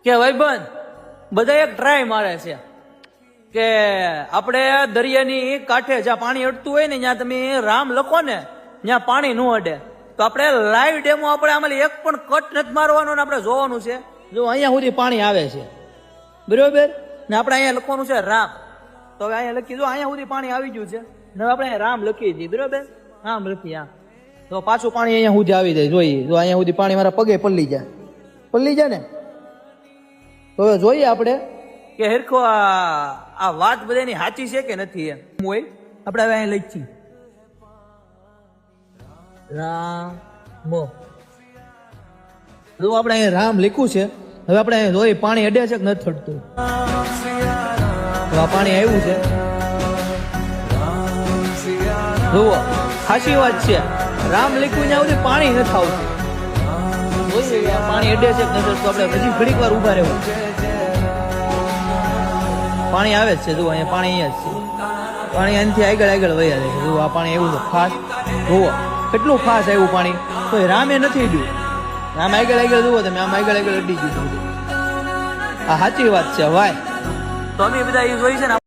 કે ભાઈબંધ બધા એક ટ્રાય મારે છે કે આપણે દરિયાની કાંઠે જ્યાં પાણી અડતું હોય ને ત્યાં તમે રામ લખો ને ત્યાં પાણી ન અડે. તો આપણે લાઈવ ડેમો આપણે આમાં એક પણ કટ નથી મારવાનો ને આપણે જોવાનું છે. જો અહીંયા સુધી પાણી આવે છે બરોબર ને આપણે અહીંયા લખવાનું છે રામ. તો હવે અહીંયા લખી દો, અહીંયા સુધી પાણી આવી ગયું છે ને હવે આપણે રામ લખી દઈએ બરોબર. રામ લખી આ તો પાછું પાણી અહીંયા સુધી આવી જાય. જોઈએ જો અહીંયા સુધી પાણી મારા પગે પલ્લી જાય ને. તો હવે જોઈએ આપણે કે હેરખો આ વાત બધાની સાચી છે કે નથી એમ હોય. આપણે હવે અહીંયા લખી રામ. જો આપણે અહીંયા રામ લખ્યું છે. હવે આપણે અહીંયા જોઈએ પાણી અડે છે કે નથી અડતું. આ પાણી આવ્યું છે. જુઓ સાચી વાત છે, રામ લખ્યું ત્યાં સુધી પાણી નથી આવતું. જોઈએ પાણી અડે છે કે નથી અડતું. આપણે હજી ઘડીક વાર ઉભા રહેવું. પાણી આવે જ છે. જુઓ અહીંયા પાણી અહીંયા જ છે. પાણી અહીંથી આગળ વહી આવે છે. જુઓ આ પાણી એવું છે ફાસ્ટ. જુઓ કેટલું ફાસ્ટ આવ્યું પાણી. તો રામે નથી અડ્યું. આમ આગળ જુઓ તમે, આમ આગળ અડી ગયું. આ સાચી વાત છે ભાઈ. તો અમે બધા એ જોઈ છે ને.